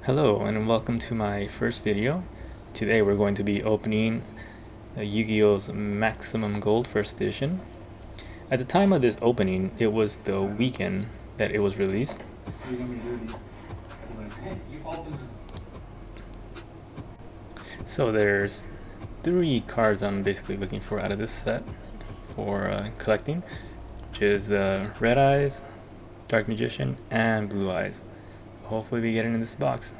Hello and welcome to my first video. Today we're going to be opening Yu-Gi-Oh's Maximum Gold First Edition. At the time of this opening, it was the weekend that it was released. So there's 3 cards I'm basically looking for out of this set for collecting, which is the Red Eyes, Dark Magician, and Blue Eyes. Hopefully we get it in this box.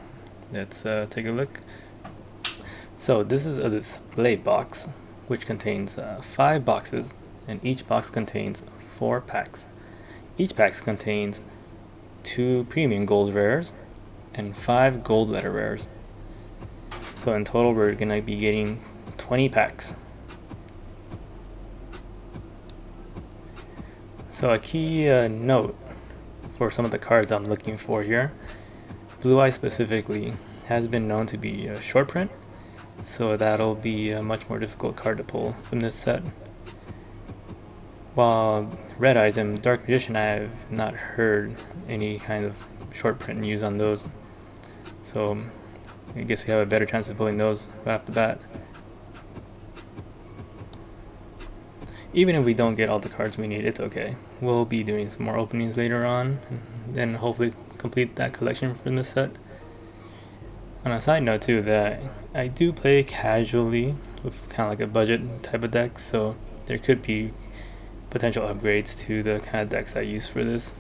Let's take a look. So this is a display box which contains 5 boxes, and each box contains 4 packs. Each pack contains 2 premium gold rares and 5 gold letter rares. So in total we're going to be getting 20 packs. So a key note for some of the cards I'm looking for here. Blue Eye specifically has been known to be a short print, so that'll be a much more difficult card to pull from this set. While Red Eyes and Dark Magician, I have not heard any kind of short print news on those, so I guess we have a better chance of pulling those right off the bat. Even if we don't get all the cards we need, it's okay. We'll be doing some more openings later on, and then hopefully complete that collection from this set. On a side note too, that I do play casually with kind of like a budget type of deck, so there could be potential upgrades to the kind of decks I use for this.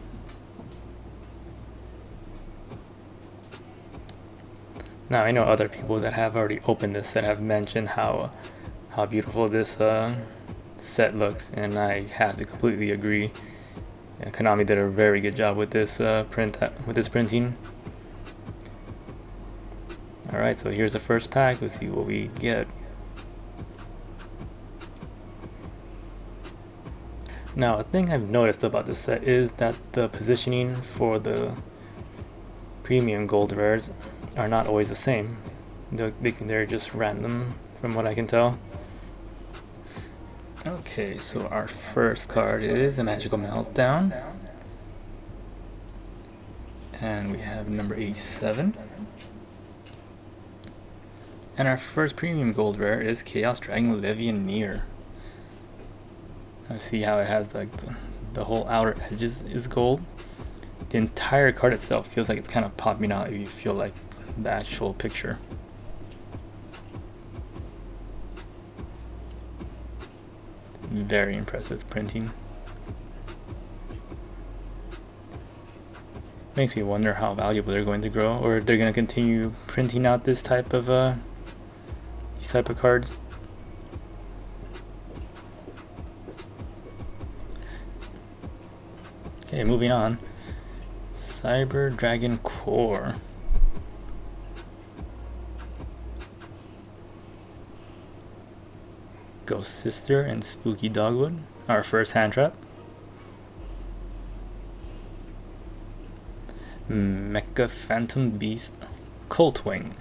Now I know other people that have already opened this set have mentioned how beautiful this set looks, and I have to completely agree. Konami did a very good job with this printing. Alright, so here's the first pack. Let's see what we get. Now, a thing I've noticed about this set is that the positioning for the premium gold rares are not always the same. They're just random from what I can tell. Okay, so our first card is a Magical Meltdown, and we have number 87. And our first premium gold rare is Chaos Dragon Levianeer. I see how it has like the whole outer edges is gold. The entire card itself feels like it's kind of popping out if you feel like the actual picture. Very impressive printing. Makes me wonder how valuable they're going to grow, or if they're going to continue printing out this type of these type of cards. Okay, moving on. Cyber Dragon Core. Ghost Sister and Spooky Dogwood, our first hand trap. Mecha Phantom Beast, Coltwing,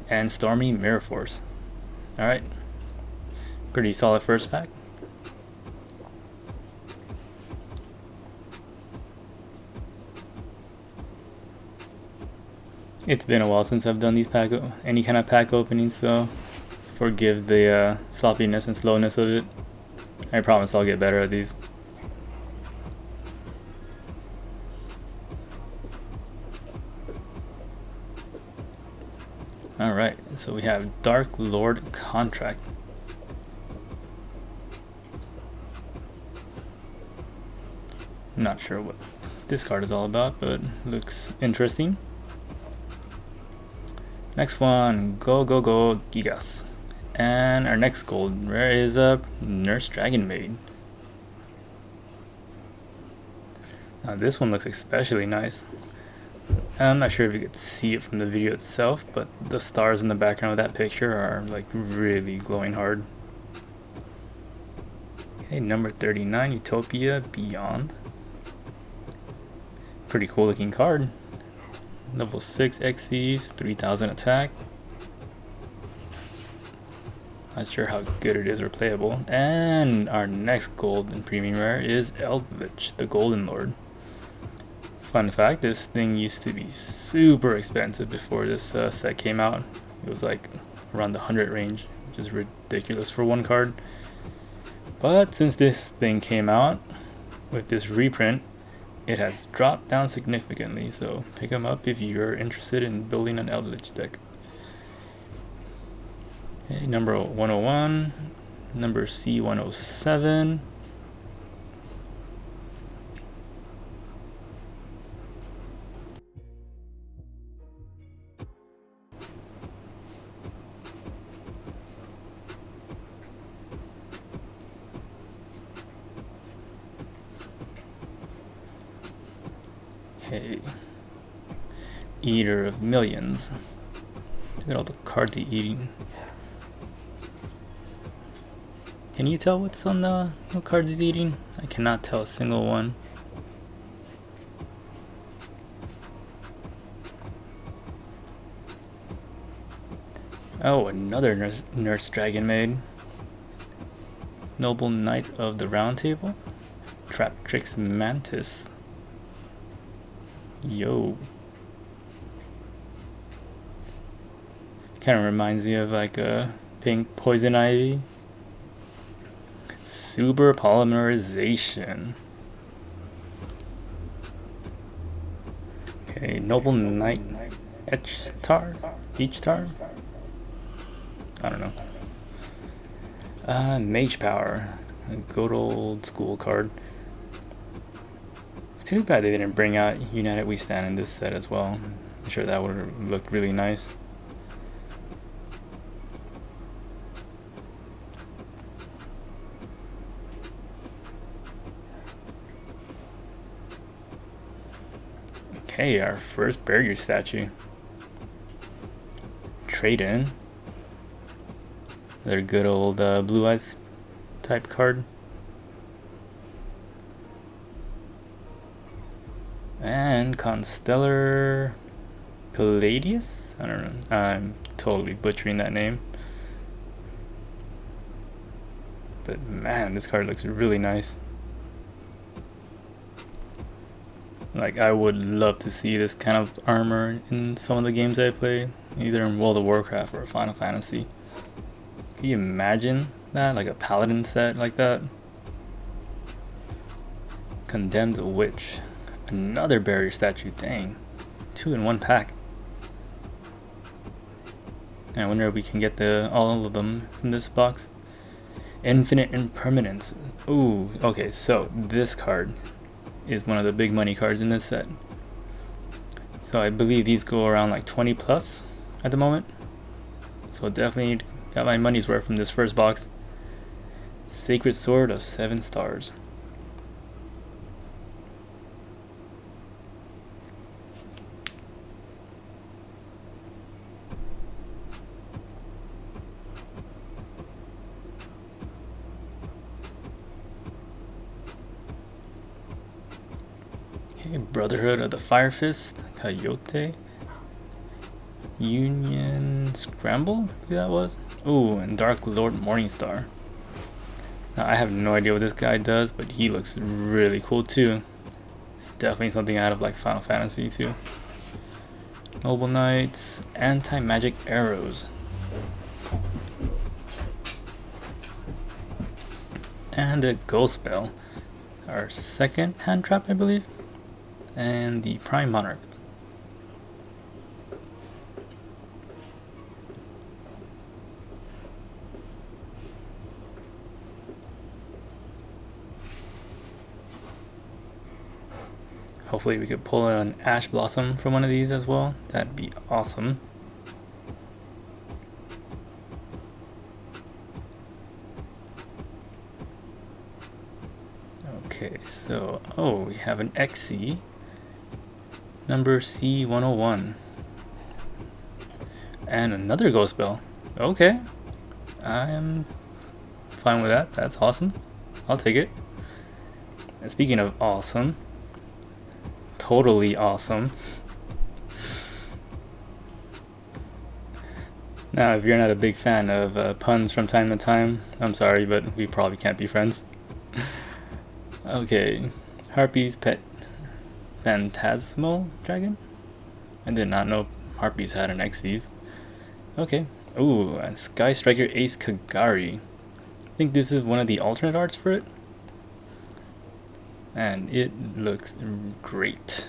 and Stormy Mirror Force. Alright, pretty solid first pack. It's been a while since I've done these any kind of pack openings, so forgive the sloppiness and slowness of it. I promise I'll get better at these. Alright, so we have Dark Lord Contract. Not sure what this card is all about, but looks interesting. Next one, Go Go Go Gigas. And our next gold rare is a Nurse Dragon Maid. Now this one looks especially nice. I'm not sure if you could see it from the video itself, but the stars in the background of that picture are like really glowing hard. Okay, number 39, Utopia Beyond. Pretty cool looking card. Level 6 Xyz, 3000 attack. Not sure how good it is or playable. And our next gold and premium rare is Eldritch, the Golden Lord. Fun fact, this thing used to be super expensive before this set came out. It was like around the 100 range, which is ridiculous for one card. But since this thing came out with this reprint, it has dropped down significantly, so pick them up if you're interested in building an Eldritch deck. Okay, number 101, number C107. Okay, Eater of Millions. Look at all the cards he's eating. Can you tell what's on the what cards he's eating? I cannot tell a single one. Oh, another Nurse Dragon Maid. Noble Knight of the Round Table. Traptrix Mantis. Yo. Kind of reminds me of like a pink Poison Ivy. Super Polymerization. Okay, Noble Knight Echtar? I don't know. Mage Power. A good old school card. It's too bad they didn't bring out United We Stand in this set as well. I'm sure that would have looked really nice. Okay, our first barrier statue. Trade in. Their good old Blue Eyes type card. And Constellar Palladius? I don't know. I'm totally butchering that name. But man, this card looks really nice. Like, I would love to see this kind of armor in some of the games I play, either in World of Warcraft or Final Fantasy. Can you imagine that? Like a paladin set like that? Condemned Witch. Another barrier statue. Dang. 2 in 1 pack. I wonder if we can get all of them from this box. Infinite Impermanence. Ooh, okay, so this card is one of the big money cards in this set. So I believe these go around like 20 plus at the moment. So definitely got my money's worth from this first box. Sacred Sword of 7 Stars. Okay, Brotherhood of the Fire Fist, Coyote. Union Scramble, I believe that was. Ooh, and Dark Lord Morningstar. Now, I have no idea what this guy does, but he looks really cool too. It's definitely something out of like Final Fantasy too. Noble Knights, Anti-Magic Arrows. And a Ghost Spell. Our second hand trap, I believe. And the Prime Monarch. Hopefully we could pull an Ash Blossom from one of these as well. That'd be awesome. Okay, so, oh, we have an XC. Number C101. And another Ghost Spell. Okay. I'm fine with that. That's awesome. I'll take it. And speaking of awesome, totally awesome. Now, if you're not a big fan of puns from time to time, I'm sorry, but we probably can't be friends. Okay, Harpy's Phantasmal Dragon? I did not know Harpies had an Xyz. Okay. Ooh, and Sky Striker Ace Kagari. I think this is one of the alternate arts for it. And it looks great.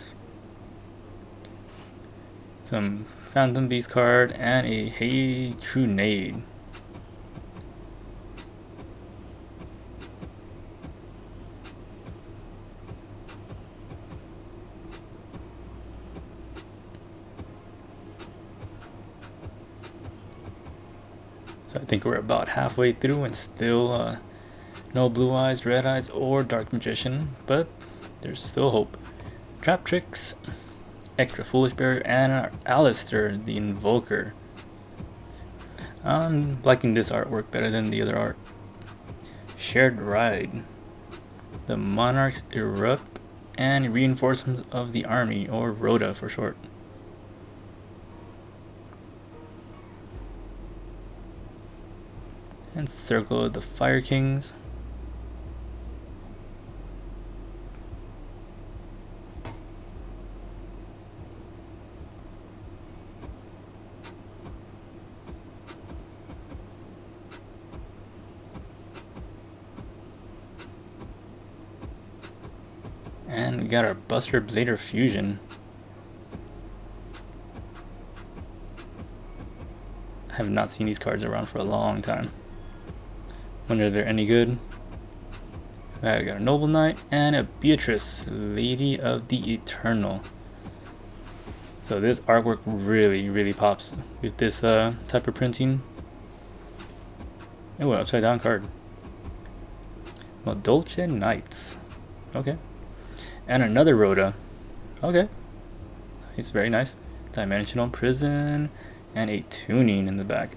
Some Phantom Beast card and a Hey True Nade. So I think we're about halfway through and still no Blue Eyes, Red Eyes, or Dark Magician, but there's still hope. Trap Tricks, Extra Foolish Barrier, and Alistair the Invoker. I'm liking this artwork better than the other art. Shared Ride. The Monarchs Erupt and Reinforcement of the Army, or Rhoda for short. And Circle of the Fire Kings. And we got our Buster Blader Fusion. I have not seen these cards around for a long time. Wonder if they're any good. So I got a Noble Knight and a Beatrice, Lady of the Eternal. So this artwork really pops with this type of printing. Oh, upside down card. Well, Dolce Knights. Okay. And another Rhoda. Okay. Nice, very nice. Dimensional Prison and a tuning in the back.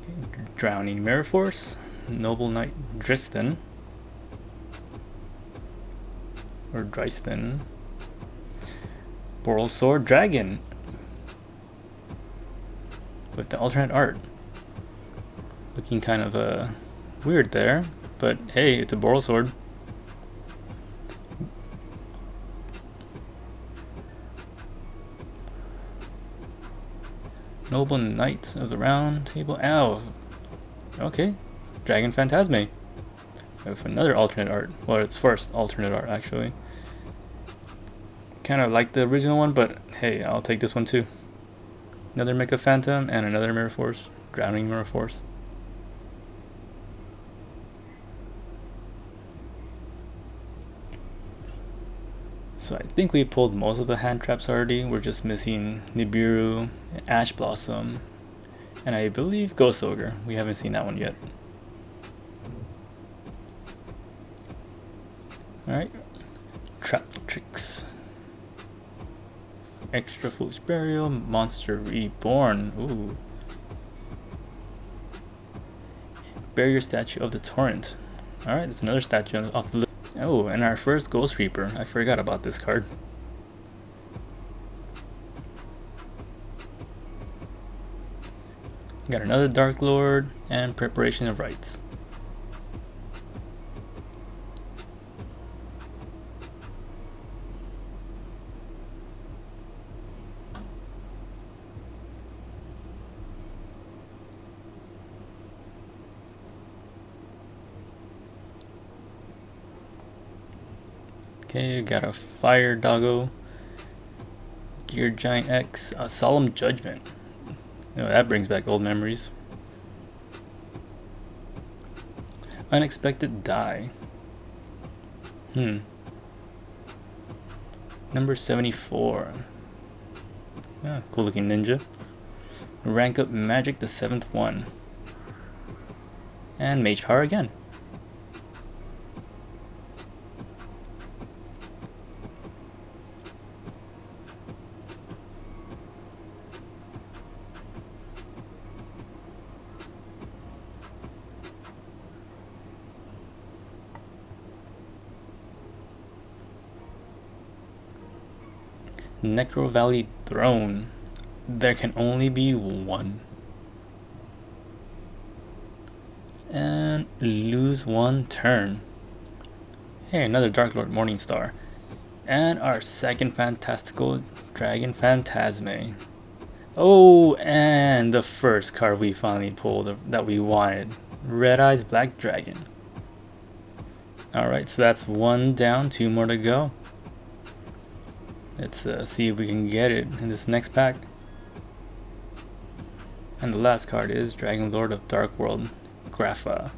Okay. Drowning Mirror Force, Noble Knight Dristan, or Dryston. Borrelsword Dragon with the alternate art. Looking kind of weird there, but hey, it's a Borrelsword. Noble Knight of the Round Table. Ow. Okay. Dragon Phantasme. With another alternate art. Well, it's first alternate art actually. Kind of like the original one, but hey, I'll take this one too. Another Mecha Phantom and another Mirror Force. Drowning Mirror Force. So I think we pulled most of the hand traps already. We're just missing Nibiru, Ash Blossom, and I believe Ghost Ogre. We haven't seen that one yet. Alright. Trap Tricks. Extra Foolish Burial, Monster Reborn. Ooh. Barrier Statue of the Torrent. Alright, there's another statue off the list. Oh, and our first Ghost Reaper. I forgot about this card. Got another Dark Lord and Preparation of Rites. Okay, got a Fire Doggo, Gear Giant X, a Solemn Judgment. Oh, that brings back old memories. Unexpected Die. Number 74. Ah, cool looking ninja. Rank up Magic, the 7th one. And Mage Power again. Necro Valley Throne. There can only be one. And lose one turn. Hey, another Dark Lord Morningstar. And our second fantastical Dragon Phantasme. Oh, and the first card we finally pulled that we wanted. Red Eyes Black Dragon. Alright, so that's one down, two more to go. Let's see if we can get it in this next pack. And the last card is Dragon Lord of Dark World, Grapha.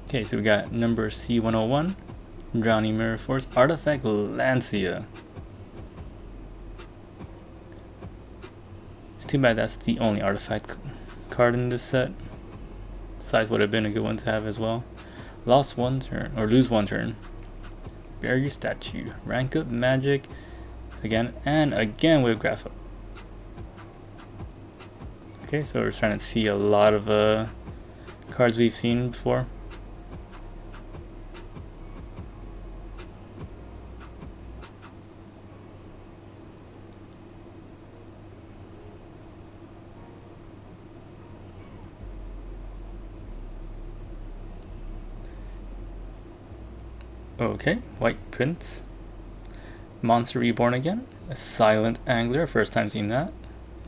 Okay, so we got number C101, Drowning Mirror Force, Artifact Lancia. It's too bad that's the only artifact card in this set. Scythe would have been a good one to have as well. Lost one turn, or lose one turn. Barrier Statue, rank up magic, again and again with Grapha. Okay, so we're starting to see a lot of cards we've seen before. Okay, White Prince, Monster Reborn again, a Silent Angler, first time seeing that.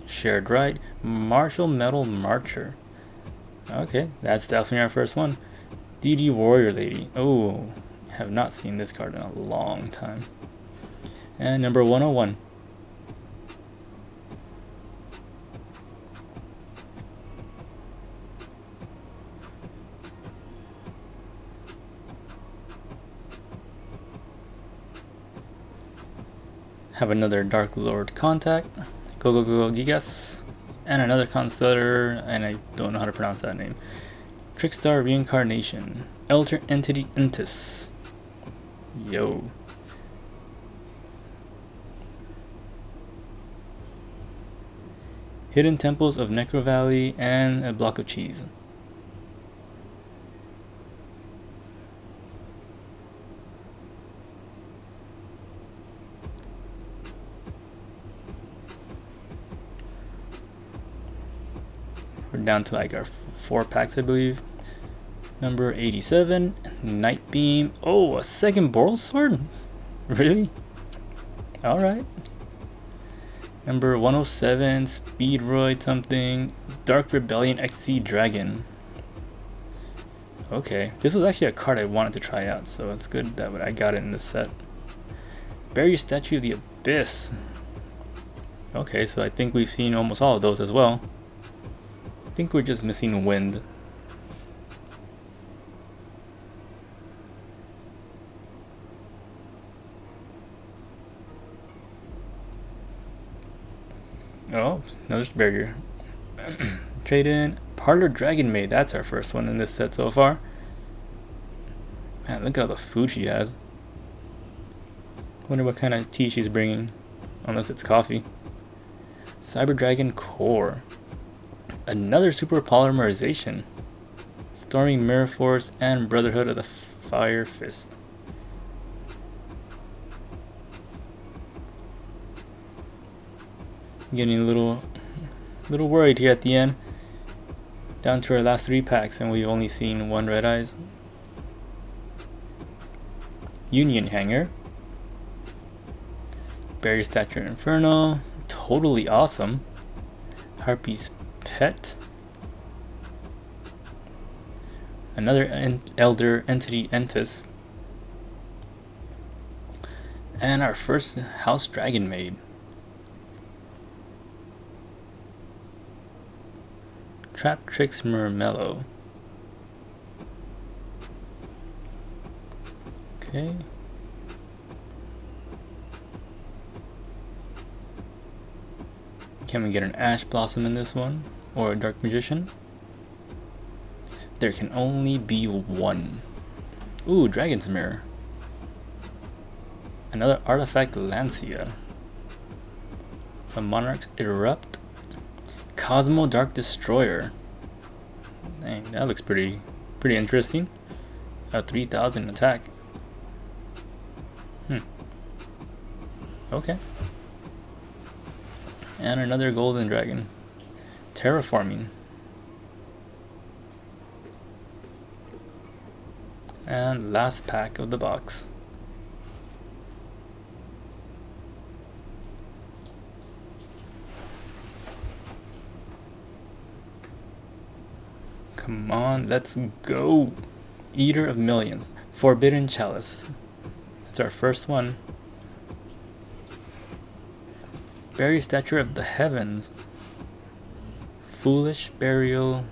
Shared Right, Martial Metal Marcher. Okay, that's definitely our first one. DD Warrior Lady. Oh, have not seen this card in a long time. And number 101. Have another Dark Lord Contact, Go Gigas, and another Constellar, and I don't know how to pronounce that name. Trickstar Reincarnation, Elder Entity Intis. Yo. Hidden Temples of Necro Valley, and a block of cheese. We're down to like our 4 packs, I believe. Number 87, Night Beam. Oh, a second Boral Sword? Really? Alright. Number 107, Speedroid something. Dark Rebellion XC Dragon. Okay, this was actually a card I wanted to try out, so it's good that I got it in this set. Barrier Statue of the Abyss. Okay, so I think we've seen almost all of those as well. I think we're just missing Wind. Oh, another barrier. Trade in Parlor Dragon Maid. That's our first one in this set so far. Man, look at all the food she has. Wonder what kind of tea she's bringing, unless it's coffee. Cyber Dragon Core. Another super polymerization. Storming Mirror Force and Brotherhood of the Fire Fist. Getting a little worried here at the end. Down to our last 3 packs, and we've only seen 1 Red Eyes. Union Hanger. Barrier Statue Inferno. Totally awesome. Harpy's Pet. Another Elder Entity Entis. And our first House Dragon Maid. Trap Tricks Murmello. Okay. Can we get an Ash Blossom in this one? Or a Dark Magician? There can only be one. Ooh, Dragon's Mirror. Another Artifact Lancia. A Monarch's Erupt. Cosmo Dark Destroyer. Dang, that looks pretty interesting. A 3000 attack. Okay. And another Golden Dragon. Terraforming. And last pack of the box. Come on, let's go. Eater of Millions. Forbidden Chalice. That's our first one. Buried Statue of the Heavens. Foolish Burial.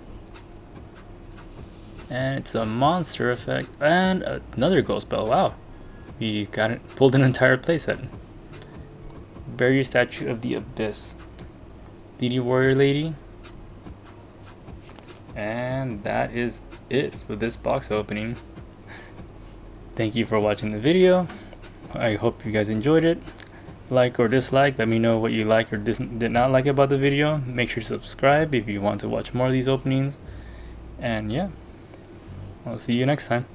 And it's a monster effect. And another ghost spell. Wow. We got it. Pulled an entire playset. Buried Statue of the Abyss. DD Warrior Lady. And that is it for this box opening. Thank you for watching the video. I hope you guys enjoyed it. Like or dislike, let me know what you like or did not like about the video. Make sure to subscribe if you want to watch more of these openings. And yeah, I'll see you next time.